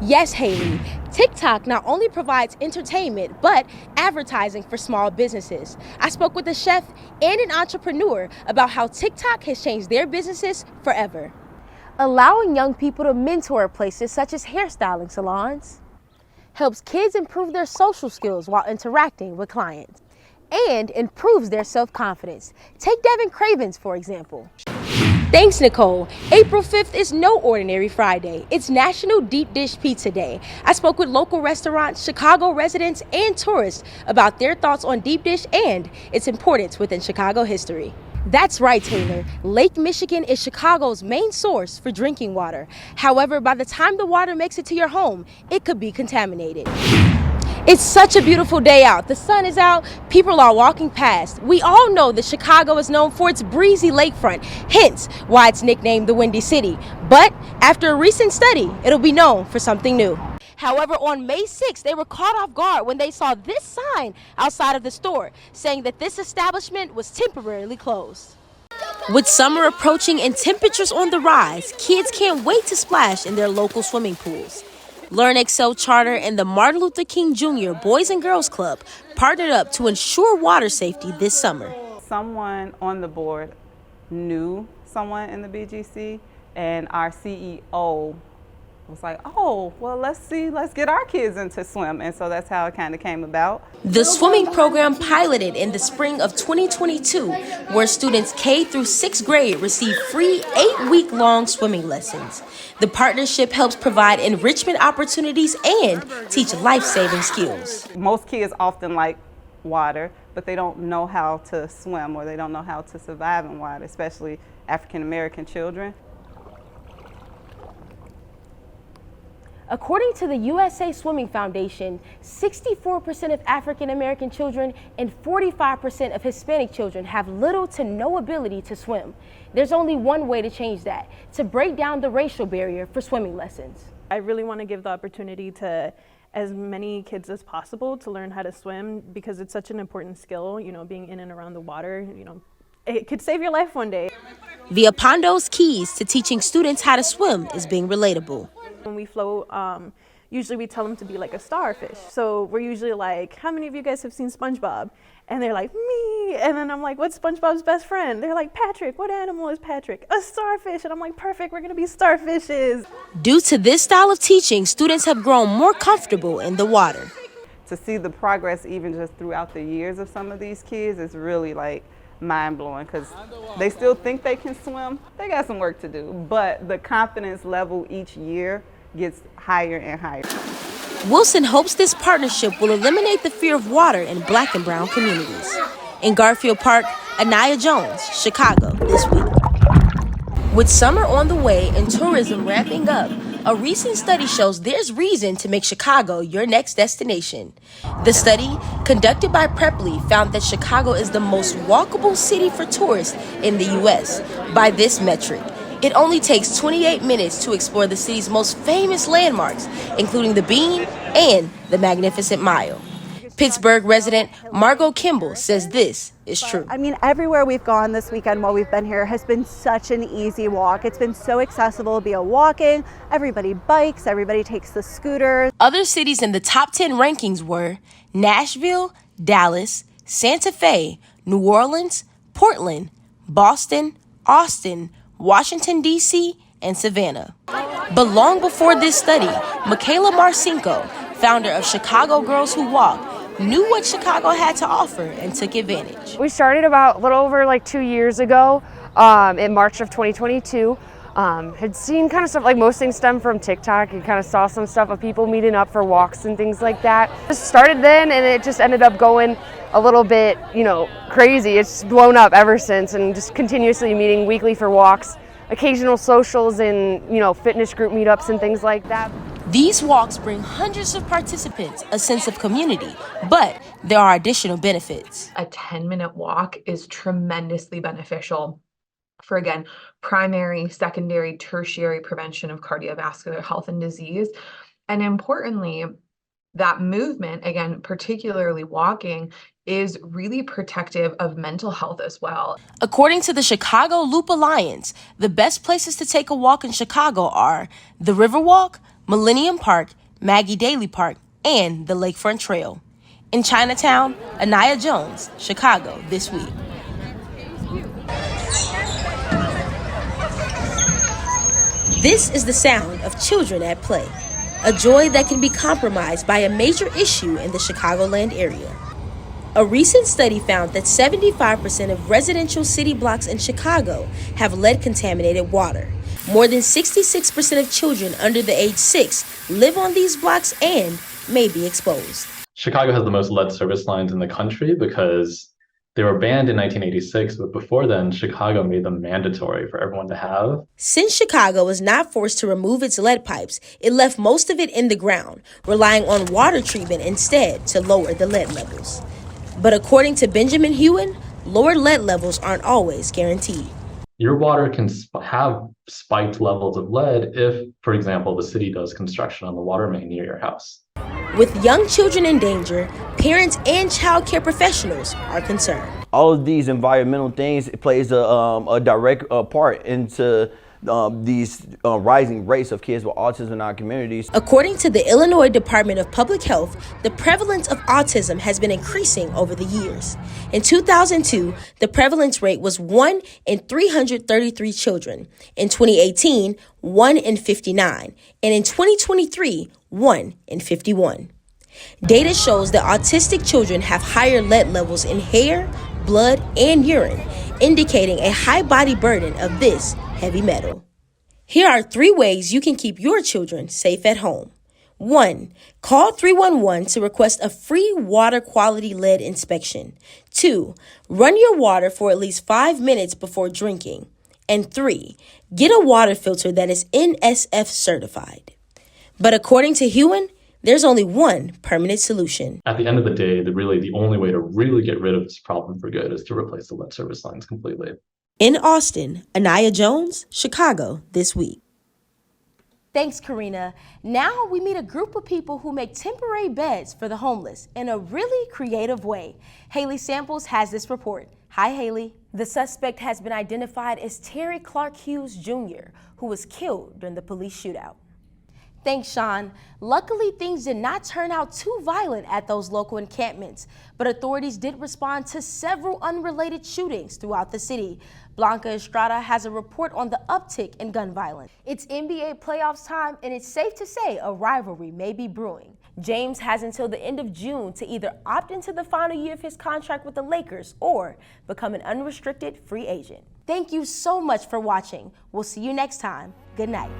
Yes, Haley. TikTok not only provides entertainment, but advertising for small businesses. I spoke with a chef and an entrepreneur about how TikTok has changed their businesses forever. Allowing young people to mentor at places such as hairstyling salons helps kids improve their social skills while interacting with clients and improves their self-confidence. Take Devin Cravens, for example. Thanks, Nicole. April 5th is no ordinary Friday. It's National Deep Dish Pizza Day. I spoke with local restaurants, Chicago residents, and tourists about their thoughts on deep dish and its importance within Chicago history. That's right, Taylor. Lake Michigan is Chicago's main source for drinking water. However, by the time the water makes it to your home, it could be contaminated. It's such a beautiful day out. The sun is out, people are walking past. We all know that Chicago is known for its breezy lakefront, hence why it's nicknamed the Windy City. But after a recent study, it'll be known for something new. However, on May 6th, they were caught off guard when they saw this sign outside of the store saying that this establishment was temporarily closed. With summer approaching and temperatures on the rise, kids can't wait to splash in their local swimming pools. Learn Excel Charter and the Martin Luther King Jr. Boys and Girls Club partnered up to ensure water safety this summer. Someone on the board knew someone in the BGC, and our CEO was like, oh, well, let's get our kids into swim. And so that's how it kind of came about. The swimming program piloted in the spring of 2022, where students K through 6th grade receive free 8-week-long swimming lessons. The partnership helps provide enrichment opportunities and teach life-saving skills. Most kids often like water, but they don't know how to swim or they don't know how to survive in water, especially African-American children. According to the USA Swimming Foundation, 64% of African American children and 45% of Hispanic children have little to no ability to swim. There's only one way to change that: to break down the racial barrier for swimming lessons. I really want to give the opportunity to as many kids as possible to learn how to swim, because it's such an important skill, being in and around the water, it could save your life one day. Via Pondo's keys to teaching students how to swim is being relatable. When we float, usually we tell them to be like a starfish. So we're usually like, how many of you guys have seen SpongeBob? And they're like, me. And then I'm like, what's SpongeBob's best friend? They're like, Patrick. What animal is Patrick? A starfish. And I'm like, perfect, we're gonna be starfishes. Due to this style of teaching, students have grown more comfortable in the water. To see the progress even just throughout the years of some of these kids is really like mind-blowing, because they still think they can swim. They got some work to do, but the confidence level each year gets higher and higher. Wilson hopes this partnership will eliminate the fear of water in Black and brown communities. In Garfield Park, Aniyha Jones, Chicago, this week. With summer on the way and tourism ramping up, a recent study shows there's reason to make Chicago your next destination. The study, conducted by Preply, found that Chicago is the most walkable city for tourists in the U.S. By this metric, it only takes 28 minutes to explore the city's most famous landmarks, including the Bean and the Magnificent Mile. Pittsburgh resident Margot Kimball says this is true. I mean, everywhere we've gone this weekend while we've been here has been such an easy walk. It's been so accessible via walking. Everybody bikes, everybody takes the scooter. Other cities in the top 10 rankings were Nashville, Dallas, Santa Fe, New Orleans, Portland, Boston, Austin, Washington, D.C., and Savannah. But long before this study, Michaela Marcinko, founder of Chicago Girls Who Walk, knew what Chicago had to offer and took advantage. We started about a little over 2 years ago in March of 2022. Had seen kind of stuff, like most things stem from TikTok. You kind of saw some stuff of people meeting up for walks and things like that. It started then, and it just ended up going a little bit, crazy. It's blown up ever since, and just continuously meeting weekly for walks, occasional socials and, fitness group meetups and things like that. These walks bring hundreds of participants a sense of community, but there are additional benefits. A 10-minute walk is tremendously beneficial for, again, primary, secondary, tertiary prevention of cardiovascular health and disease. And importantly, that movement, again, particularly walking, is really protective of mental health as well. According to the Chicago Loop Alliance, the best places to take a walk in Chicago are the Riverwalk, Millennium Park, Maggie Daley Park, and the Lakefront Trail. In Chinatown, Aniyha Jones, Chicago This Week. This is the sound of children at play, a joy that can be compromised by a major issue in the Chicagoland area. A recent study found that 75% of residential city blocks in Chicago have lead-contaminated water. More than 66% of children under the age 6 live on these blocks and may be exposed. Chicago has the most lead service lines in the country because they were banned in 1986, but before then, Chicago made them mandatory for everyone to have. Since Chicago was not forced to remove its lead pipes, it left most of it in the ground, relying on water treatment instead to lower the lead levels. But according to Benjamin Hewen, lower lead levels aren't always guaranteed. Your water can have spiked levels of lead if, for example, the city does construction on the water main near your house. With young children in danger, parents and child care professionals are concerned. All of these environmental things plays a direct part into these rising rates of kids with autism in our communities. According to the Illinois Department of Public Health, the prevalence of autism has been increasing over the years. In 2002, the prevalence rate was 1 in 333 children. In 2018, 1 in 59. And in 2023, 1 in 51. Data shows that autistic children have higher lead levels in hair, blood, and urine, indicating a high body burden of this heavy metal. Here are 3 ways you can keep your children safe at home. 1. Call 311 to request a free water quality lead inspection. 2. Run your water for at least 5 minutes before drinking. And 3. Get a water filter that is NSF certified. But according to Hewen, there's only one permanent solution. At the end of the day, the only way to really get rid of this problem for good is to replace the lead service lines completely. In Austin, Aniyha Jones, Chicago This Week. Thanks, Karina. Now we meet a group of people who make temporary beds for the homeless in a really creative way. Haley Samples has this report. Hi, Haley. The suspect has been identified as Terry Clark Hughes Jr., who was killed during the police shootout. Thanks, Sean. Luckily, things did not turn out too violent at those local encampments, but authorities did respond to several unrelated shootings throughout the city. Blanca Estrada has a report on the uptick in gun violence. It's NBA playoffs time, and it's safe to say a rivalry may be brewing. James has until the end of June to either opt into the final year of his contract with the Lakers or become an unrestricted free agent. Thank you so much for watching. We'll see you next time. Good night.